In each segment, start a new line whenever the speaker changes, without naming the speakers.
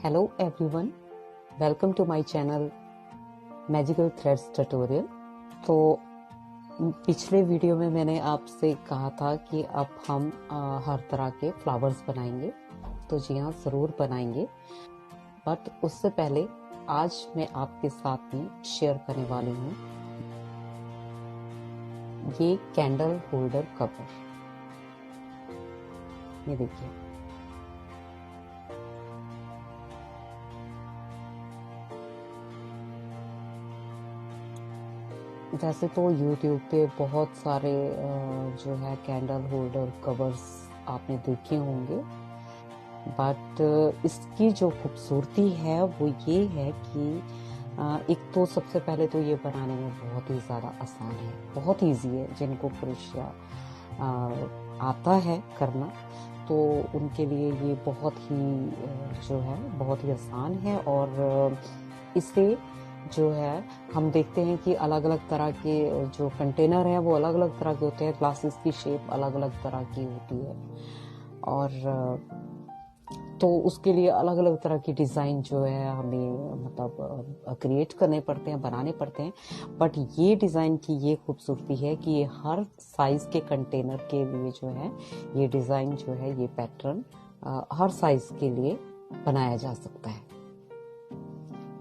Hello everyone, welcome to my channel magical threads tutorial. तो पिछले video में मैंने आपसे कहा था कि अब हम हर तरह के फ्लावर्स बनाएंगे। तो जी हाँ, ज़रूर बनाएंगे। बट उससे पहले आज मैं आपके साथ में शेयर करने वाली हूँ ये कैंडल होल्डर कवर। ये देखिए, वैसे तो YouTube पे बहुत सारे जो है कैंडल होल्डर कवर्स आपने देखे होंगे, बट इसकी जो खूबसूरती है वो ये है कि एक तो सबसे पहले तो ये बनाने में बहुत ही ज़्यादा आसान है, बहुत ईजी है। जिनको क्रोशिया आता है करना तो उनके लिए ये बहुत ही जो है बहुत ही आसान है। और इससे जो है हम देखते हैं कि अलग अलग तरह के जो कंटेनर हैं वो अलग अलग तरह के होते हैं, ग्लासेस की शेप अलग अलग तरह की होती है, और तो उसके लिए अलग अलग तरह की डिज़ाइन जो है हमें मतलब क्रिएट करने पड़ते हैं, बनाने पड़ते हैं। बट ये डिज़ाइन की ये खूबसूरती है कि ये हर साइज़ के कंटेनर के लिए जो है ये डिज़ाइन जो है ये पैटर्न हर साइज़ के लिए बनाया जा सकता है।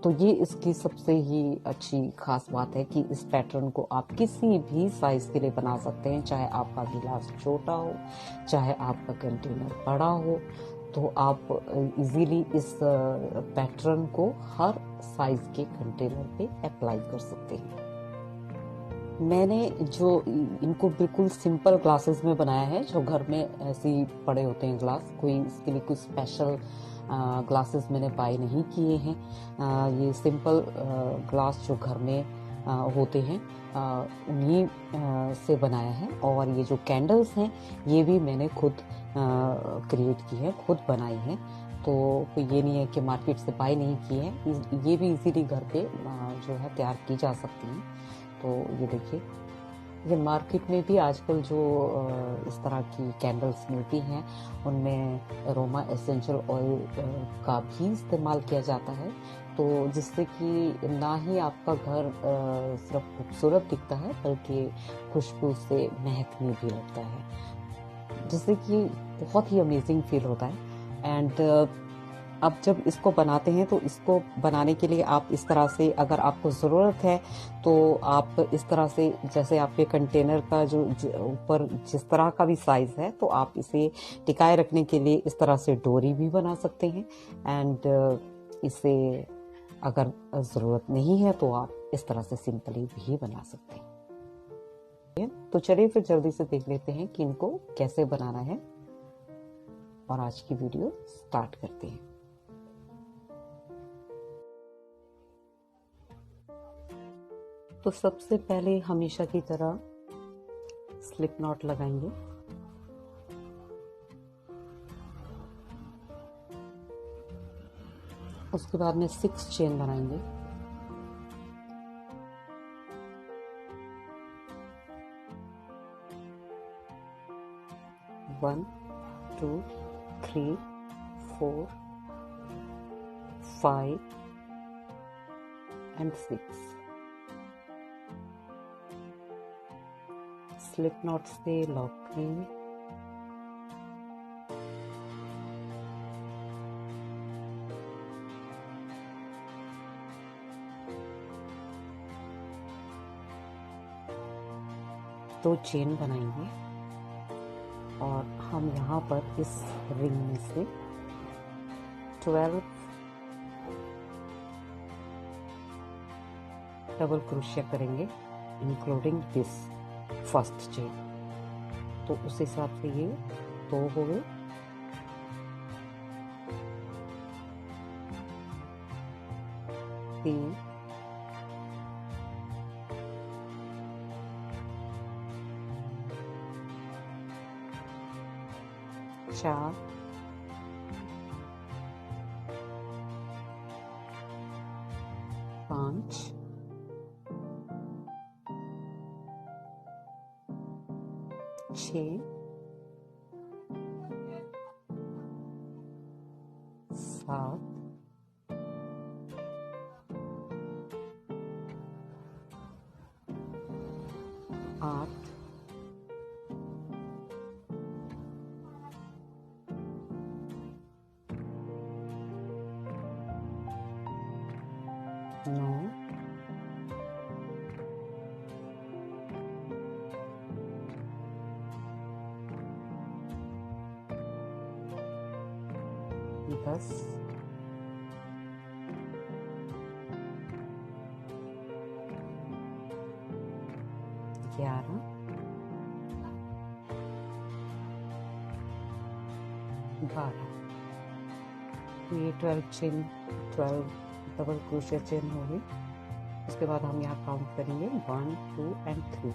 तो ये इसकी सबसे ही अच्छी खास बात है कि इस पैटर्न को आप किसी भी साइज के लिए बना सकते हैं, चाहे आपका गिलास छोटा हो, चाहे आपका कंटेनर बड़ा हो, तो आप इजीली इस पैटर्न को हर साइज के कंटेनर पे अप्लाई कर सकते हैं। मैंने जो इनको बिल्कुल सिंपल ग्लासेस में बनाया है, जो घर में ऐसे ही पड़े होते हैं ग्लास, कोई इसके लिए कोई स्पेशल ग्लासेस मैंने बाय नहीं किए हैं। ये सिंपल ग्लास जो घर में होते हैं उन्हीं से बनाया है। और ये जो कैंडल्स हैं ये भी मैंने खुद क्रिएट की है, खुद बनाई है। तो ये नहीं है कि मार्केट से बाय नहीं की है, ये भी इजीली घर पे जो है तैयार की जा सकती हैं। तो ये देखिए, ये मार्केट में भी आजकल जो इस तरह की कैंडल्स मिलती हैं उनमें अरोमा एसेंशियल ऑयल का भी इस्तेमाल किया जाता है, तो जिससे कि ना ही आपका घर सिर्फ खूबसूरत दिखता है बल्कि खुशबू से महकने भी लगता है, जिससे कि बहुत ही अमेजिंग फील होता है। एंड अब जब इसको बनाते हैं तो इसको बनाने के लिए आप इस तरह से, अगर आपको ज़रूरत है तो आप इस तरह से, जैसे आपके कंटेनर का जो ऊपर जिस तरह का भी साइज़ है, तो आप इसे टिकाए रखने के लिए इस तरह से डोरी भी बना सकते हैं। एंड इसे अगर ज़रूरत नहीं है तो आप इस तरह से सिंपली भी बना सकते हैं। तो चलिए फिर जल्दी से देख लेते हैं कि इनको कैसे बनाना है, और आज की वीडियो स्टार्ट करते हैं। तो सबसे पहले हमेशा की तरह स्लिप नॉट लगाएंगे। उसके बाद में 6 चेन बनाएंगे। One, two, three, 4, 5 and 6। Slip knot से लॉक करेंगे। तो चेन बनाएंगे और हम यहाँ पर इस रिंग में से 12 डबल क्रोशिया करेंगे, इंक्लूडिंग दिस फर्स्ट चेन। तो उस हिसाब से ये 2 हो गए, 3, 4, 5, 6, 7 8, 9, 10, 11, 12। तो ये 12 चेन, 12 डबल क्रोशिया चेन होगी। उसके बाद हम यहाँ काउंट करेंगे 1, 2 एंड 3।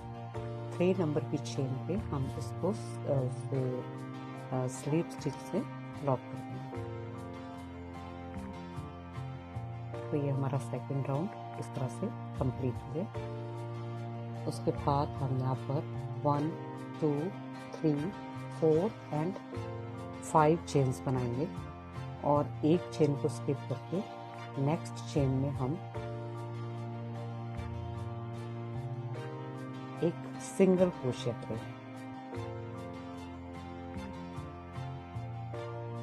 3 नंबर की चेन पे हम इसको स्लीप स्टिच से लॉक कर देंगे। तो ये हमारा सेकंड राउंड इस तरह से कंप्लीट हो गया। उसके बाद हम यहाँ पर 1, 2, 3, 4 एंड 5 चेन्स बनाएंगे और एक चेन को स्किप करके नेक्स्ट चेन में हम एक सिंगल क्रोशिया करेंगे।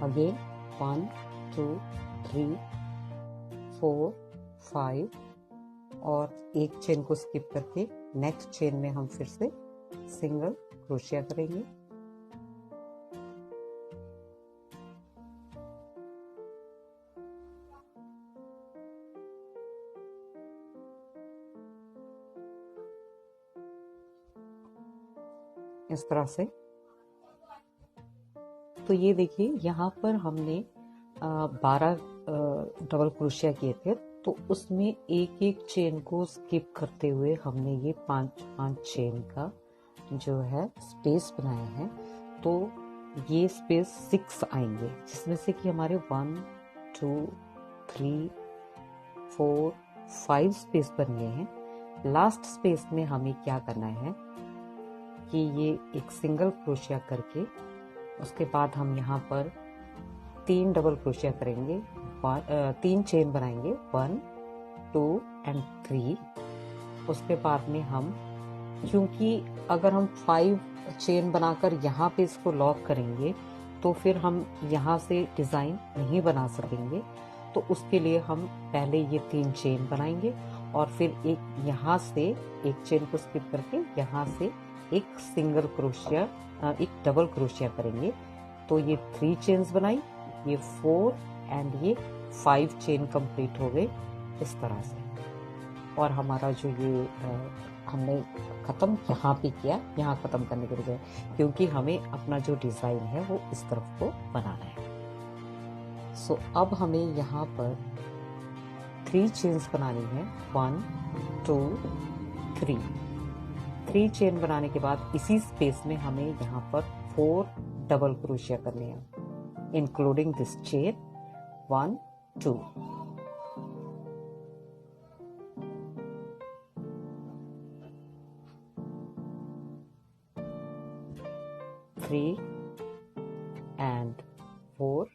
अगेन 1, 2, 3, 4, 5 और एक चेन को स्किप करके नेक्स्ट चेन में हम फिर से सिंगल क्रोशिया करेंगे। इस तरह से। तो ये देखिए यहाँ पर हमने 12 डबल क्रोशिया किए थे, तो उसमें एक एक चेन को स्किप करते हुए हमने ये 5 चेन का जो है स्पेस बनाया है। तो ये स्पेस 6 आएंगे, जिसमें से कि हमारे 1, 2, 3, 4, 5 स्पेस बन गए हैं। लास्ट स्पेस में हमें क्या करना है कि ये एक सिंगल क्रोशिया करके उसके बाद हम यहाँ पर 3 डबल क्रोशिया करेंगे, 3 चेन बनाएंगे, 1, 2 एंड 3। उसके बाद में हम, क्योंकि अगर हम 5 चेन बनाकर यहाँ पे इसको लॉक करेंगे तो फिर हम यहाँ से डिज़ाइन नहीं बना सकेंगे। तो उसके लिए हम पहले ये 3 चेन बनाएंगे और फिर एक यहाँ से एक चेन को स्किप करके यहाँ से एक सिंगल क्रोशिया, एक डबल क्रोशिया करेंगे। तो ये 3 चेन्स बनाई, ये 4 एंड ये 5 चेन कंप्लीट हो गए इस तरह से। और हमारा जो ये हमने ख़त्म यहाँ पे किया, यहाँ ख़त्म करने के बजाय, क्योंकि हमें अपना जो डिज़ाइन है वो इस तरफ को बनाना है। सो अब हमें यहाँ पर 3 चेन्स बनानी है, 1, 2, 3। 3 चेन बनाने के बाद इसी स्पेस में हमें यहाँ पर 4 डबल क्रोशिया करने हैं, including this chain 1, 2। Three and 4,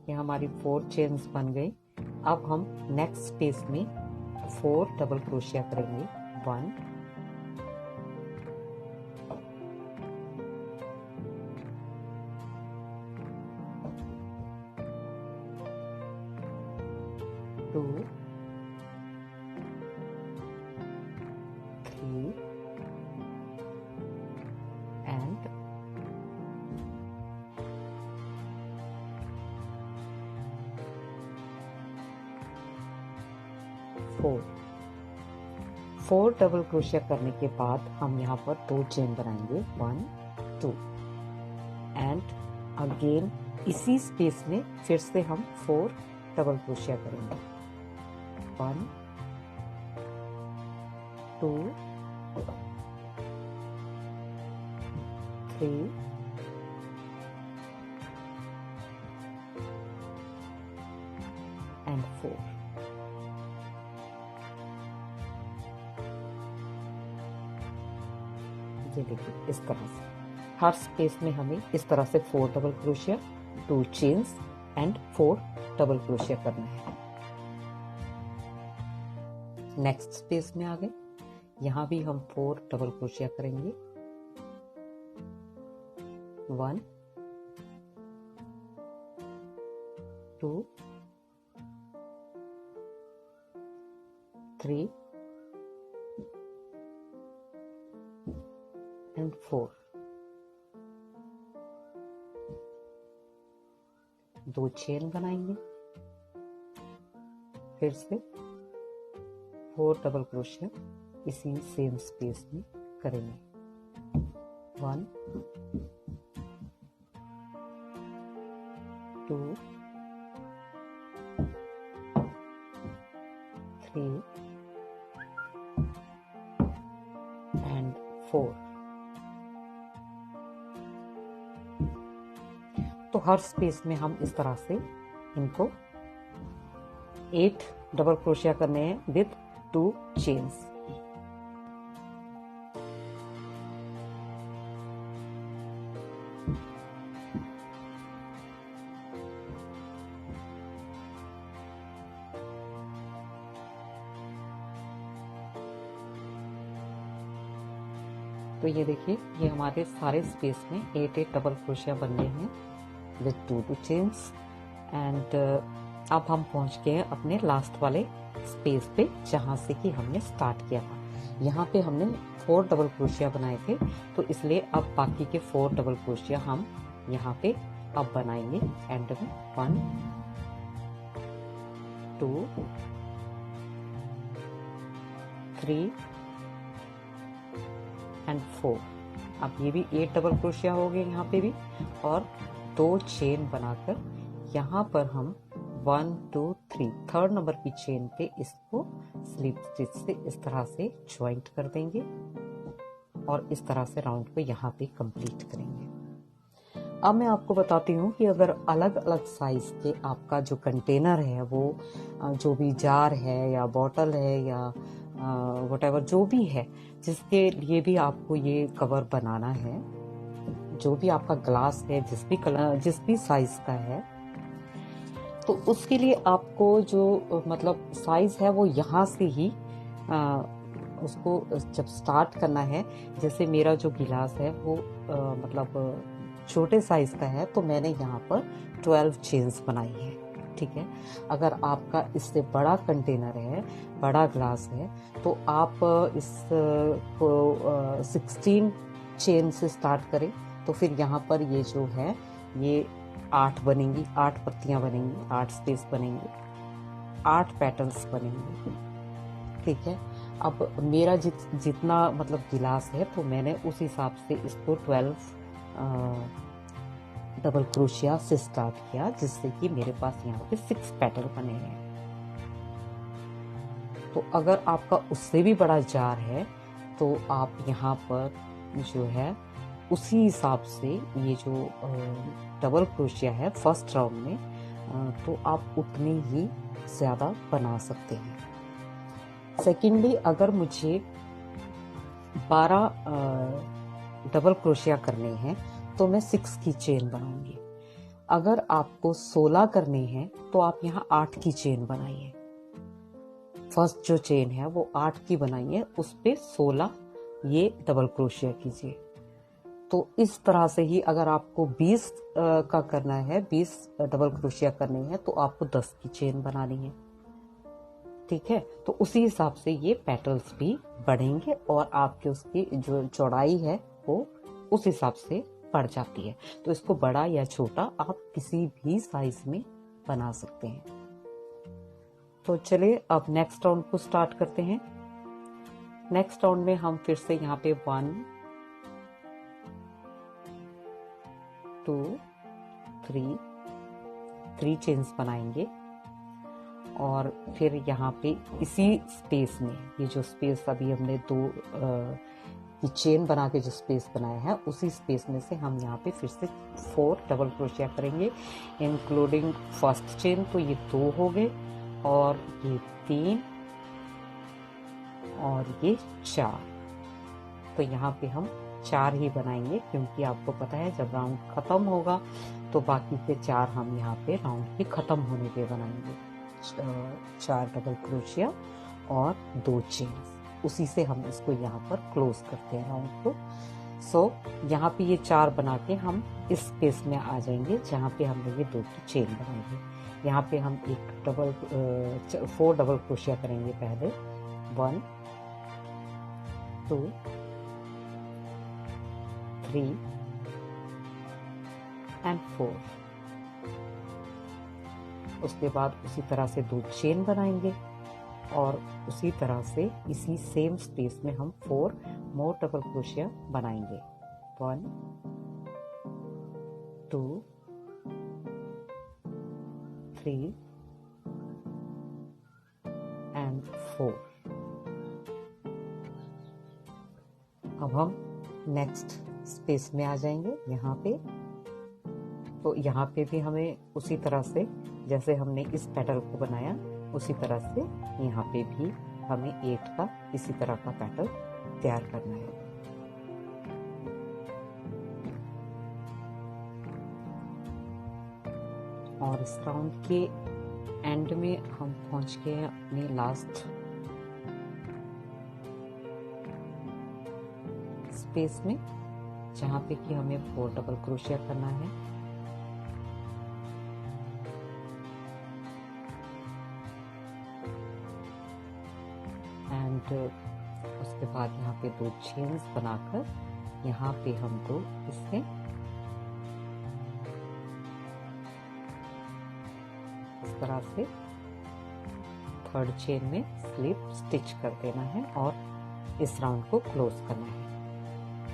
ये हमारी 4 चेन्स बन गई। अब हम नेक्स्ट स्पेस में 4 डबल क्रोशिया करेंगे, 1, 2, 3 and 4 डबल क्रोशिया करने के बाद हम यहाँ पर 2 चेन बनाएंगे, 1, 2 एंड अगेन इसी स्पेस में फिर से हम 4 डबल क्रोशिया करेंगे, 1, 2, 3 एंड 4। ये देखिए इस तरह से हर स्पेस में हमें इस तरह से 4 double crochet, 2 chains and 4 double crochet करना है। नेक्स्ट स्पेस में आ गए। यहाँ भी हम 4 डबल क्रोशिया करेंगे। 1 2 3 एंड 4। 2 चेन बनाएंगे, फिर से 4 डबल क्रोशिया इसी सेम स्पेस में करेंगे। 1 2 3 एंड 4। तो हर स्पेस में हम इस तरह से इनको 8 डबल क्रोशिया करने हैं विथ 2 चेन्स। तो ये देखिए, ये हमारे सारे स्पेस में 8 डबल क्रोशिया बन गए हैं विथ 2 चेन्स। एंड अब हम पहुंच गए हैं अपने लास्ट वाले स्पेस पे, जहां से कि हमने स्टार्ट किया था। यहाँ पे हमने 4 डबल क्रोशिया बनाए थे, तो इसलिए अब बाकी के 4 डबल क्रोशिया हम यहाँ पे अब बनाएंगे एंड में। 1 2 3 एंड 4। अब ये भी 8 डबल क्रोशिया हो गए यहाँ पे भी, और 2 चेन बनाकर यहाँ पर हम 1 2 3 थर्ड नंबर की चेन पे इसको स्लिप स्टिच से इस तरह से ज्वाइंट कर देंगे और इस तरह से राउंड को यहाँ पे कंप्लीट करेंगे। अब मैं आपको बताती हूँ कि अगर अलग अलग साइज के आपका जो कंटेनर है, वो जो भी जार है या बॉटल है या व्हाटएवर जो भी है, जिसके लिए भी आपको ये कवर बनाना है, जो भी आपका ग्लास है, जिस भी साइज का है, तो उसके लिए आपको जो मतलब साइज है वो यहाँ से ही उसको जब स्टार्ट करना है। जैसे मेरा जो गिलास है वो मतलब छोटे साइज का है, तो मैंने यहाँ पर 12 चेन्स बनाई है। ठीक है, अगर आपका इससे बड़ा कंटेनर है, बड़ा ग्लास है, तो आप इसको 16 चेन से स्टार्ट करें। तो फिर यहाँ पर ये जो है ये 8 बनेंगी, 8 पत्तियां बनेंगी, 8 स्पेस बनेंगे, 8 पैटर्न्स बनेंगे। ठीक है, अब मेरा जितना मतलब गिलास है, तो मैंने उस हिसाब से इसको 12 डबल क्रोशिया से स्टार्ट किया, जिससे कि मेरे पास यहाँ पे 6 पैटर्न बने हैं। तो अगर आपका उससे भी बड़ा जार है, तो आप यहाँ पर जो है उसी हिसाब से ये जो डबल क्रोशिया है फर्स्ट राउंड में, तो आप उतनी ही ज़्यादा बना सकते हैं। सेकेंडली, अगर मुझे 12 डबल क्रोशिया करने हैं, तो मैं 6 की चेन बनाऊंगी। अगर आपको 16 करने हैं, तो आप यहाँ 8 की चेन बनाइए। फर्स्ट जो चेन है वो 8 की बनाइए, उस पे 16 ये डबल क्रोशिया कीजिए। तो इस तरह से ही अगर आपको 20 का करना है, 20 डबल क्रोशिया करने हैं, तो आपको 10 की चेन बनानी है। ठीक है, तो उसी हिसाब से ये पैटर्न्स भी बढ़ेंगे और आपके उसकी जो चौड़ाई है वो उस हिसाब से बढ़ जाती है। तो इसको बड़ा या छोटा आप किसी भी साइज में बना सकते हैं। तो चलिए अब नेक्स्ट राउंड को स्टार्ट करते हैं। नेक्स्ट राउंड में हम फिर से यहाँ पे 1 2 3 चेन्स बनाएंगे और फिर यहाँ पे इसी स्पेस में, ये जो स्पेस अभी हमने 2 की चेन बना के जो स्पेस बनाया है, उसी स्पेस में से हम यहाँ पे फिर से 4 डबल क्रोशिया करेंगे, इंक्लूडिंग फर्स्ट चेन। तो ये 2 हो गए और ये 3 और ये 4। तो यहाँ पे हम 4 ही बनाएंगे, क्योंकि आपको पता है जब राउंड खत्म होगा तो बाकी के 4 हम यहाँ पे राउंड के खत्म होने पे बनाएंगे। 4 डबल क्रोशिया और 2 चेन। उसी से हम इसको यहाँ पर क्लोज करते हैं राउंड को। सो यहाँ पे ये 4 बना के हम इस स्पेस में आ जाएंगे जहाँ पे हमने ये 2 की चेन बनाएंगे। यहाँ पे हम एक 4 डबल क्रोशिया करेंगे पहले। 1 2 3 एंड 4। उसके बाद उसी तरह से 2 चेन बनाएंगे और उसी तरह से इसी सेम स्पेस में हम 4 मोर डबल क्रोशिया बनाएंगे। 1 2 3 एंड 4। अब हम नेक्स्ट स्पेस में आ जाएंगे यहाँ पे। तो यहाँ पे भी हमें उसी तरह से जैसे हमने इस पेटल को बनाया उसी तरह से यहाँ पे भी हमें 8 का इसी तरह का पेटल तैयार करना है। और इस राउंड के एंड में हम पहुंच गए हैं अपने लास्ट स्पेस में जहाँ पे कि हमें 4 डबल क्रोशिया करना है। एंड उसके बाद यहाँ पे 2 चेन्स बनाकर यहाँ पे हमको इससे इस तरह से 3rd चेन में स्लिप स्टिच कर देना है और इस राउंड को क्लोज करना है।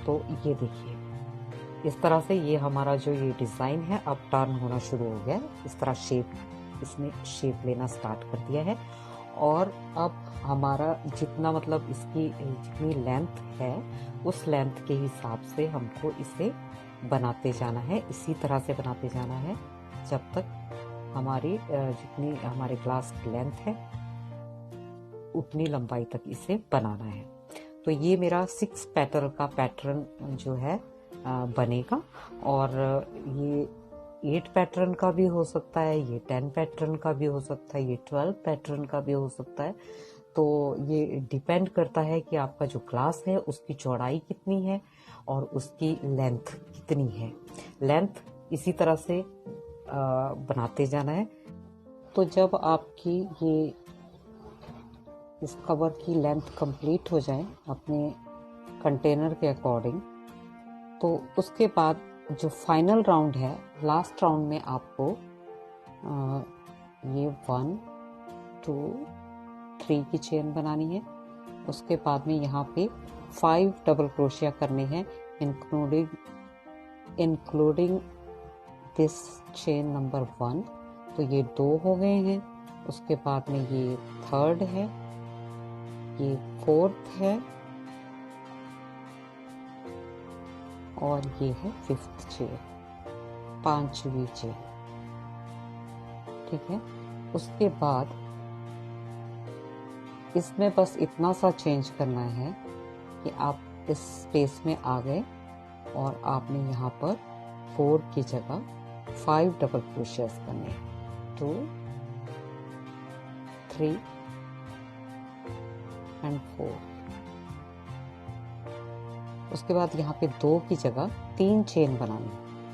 तो ये देखिए इस तरह से ये हमारा जो ये डिज़ाइन है अब टर्न होना शुरू हो गया है। इस तरह इसने शेप लेना स्टार्ट कर दिया है। और अब हमारा जितना मतलब इसकी जितनी लेंथ है उस लेंथ के हिसाब से हमको इसे बनाते जाना है। इसी तरह से बनाते जाना है जब तक हमारी जितनी हमारे ग्लास की लेंथ है उतनी लंबाई तक इसे बनाना है। तो ये मेरा 6 पेटल का पैटर्न जो है बनेगा। और ये 8 पैटर्न का भी हो सकता है, ये 10 पैटर्न का भी हो सकता है, ये 12 पैटर्न का भी हो सकता है। तो ये डिपेंड करता है कि आपका जो ग्लास है उसकी चौड़ाई कितनी है और उसकी लेंथ कितनी है। लेंथ इसी तरह से बनाते जाना है। तो जब आपकी ये इस कवर की लेंथ कंप्लीट हो जाए अपने कंटेनर के अकॉर्डिंग, तो उसके बाद जो फाइनल राउंड है लास्ट राउंड में आपको ये 1 2 3 की चेन बनानी है। उसके बाद में यहाँ पे 5 डबल क्रोशिया करने हैं इंक्लूडिंग दिस चेन नंबर 1। तो ये 2 हो गए हैं। उसके बाद में ये 3rd है, ये 4th है और ये है 5th चेन, 5वीं चेन। ठीक है। उसके बाद इसमें बस इतना सा चेंज करना है कि आप इस स्पेस में आ गए और आपने यहाँ पर 4 की जगह 5 डबल क्रोशियास करने हैं। 2 3 एंड 4। उसके बाद यहाँ पे 2 की जगह 3 चेन बनानी,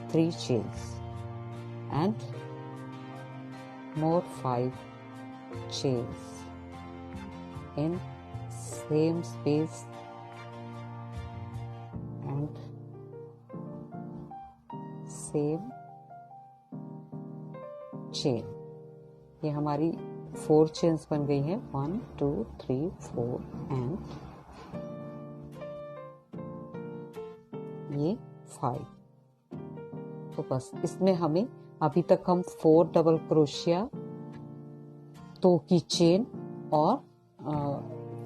3 chains and more 5 chains in same space and same chain। ये हमारी 4 चेन्स बन गई हैं। 1 2 3 4 एंड ये 5। तो बस इसमें हमें अभी तक हम 4 डबल क्रोशिया, 2 की चेन और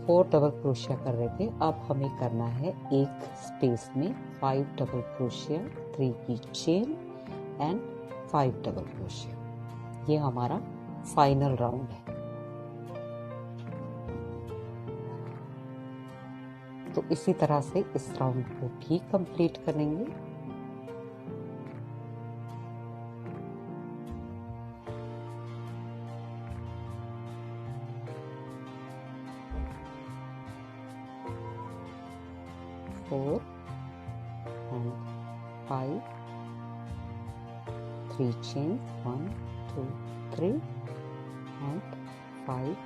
4 डबल क्रोशिया कर रहे थे। अब हमें करना है एक स्पेस में 5 डबल क्रोशिया, 3 की चेन एंड 5 डबल क्रोशिया। ये हमारा फाइनल राउंड है। तो इसी तरह से इस राउंड को भी कंप्लीट करेंगे। 4 and 5, 3 chain, 1 2 3 and 5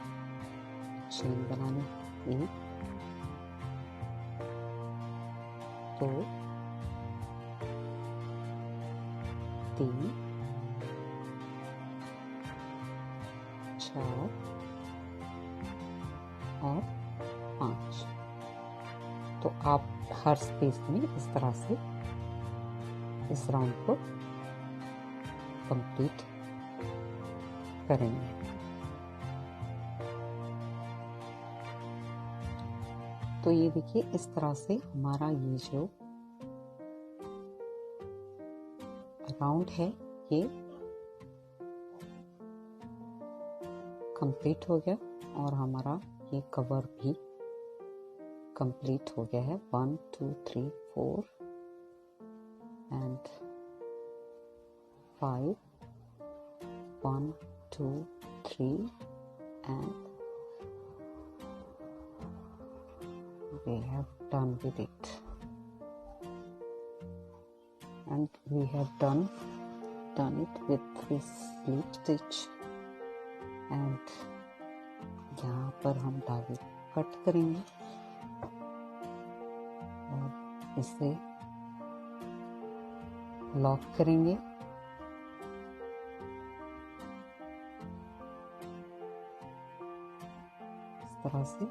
चेन बनानी, 1 2 3 4 और 5। तो आप हर स्पेस में इस तरह से इस राउंड को कंप्लीट करेंगे। तो ये देखिए इस तरह से हमारा ये जो राउंड है ये कंप्लीट हो गया और हमारा ये कवर भी कंप्लीट हो गया है। 1 2 3 4 and 5, 1 2 3 and we have done with it, and we have done it with this slip stitch, and यहाँ पर हम धागे कट करेंगे और इसे लॉक करेंगे। इस तरह से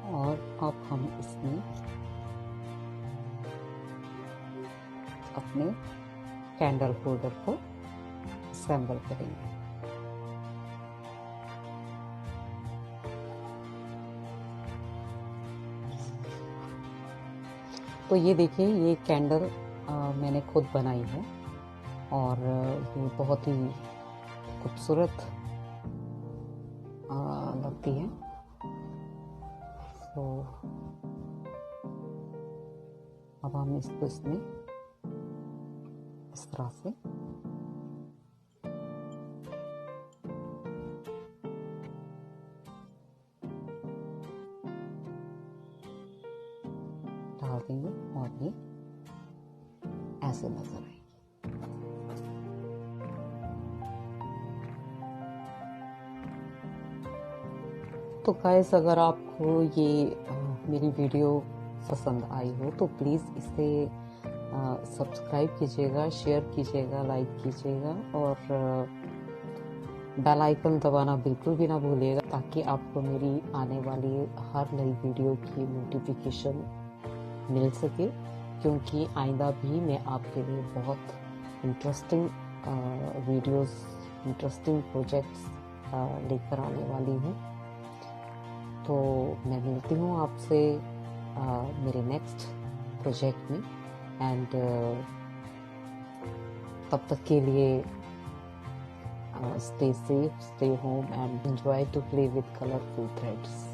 और अब हम इसमें अपने कैंडल होल्डर को असेंबल करेंगे। तो ये देखिए ये कैंडल मैंने खुद बनाई है और ये बहुत ही खूबसूरत लगती है। तो अब हम इसको इसमें इस तरह से डाल देंगे और ये ऐसे नजर आएगी। तो गाइस अगर आपको ये मेरी वीडियो पसंद आई हो तो प्लीज़ इसे सब्सक्राइब कीजिएगा, शेयर कीजिएगा, लाइक कीजिएगा और बेल आइकन दबाना बिल्कुल भी ना भूलिएगा ताकि आपको मेरी आने वाली हर नई वीडियो की नोटिफिकेशन मिल सके, क्योंकि आइंदा भी मैं आपके लिए बहुत इंटरेस्टिंग वीडियोस, इंटरेस्टिंग प्रोजेक्ट्स लेकर आने वाली हूँ। तो मैं मिलती हूँ आपसे मेरे नेक्स्ट प्रोजेक्ट में एंड तब तक के लिए stay safe, stay home and enjoy to play with colorful threads.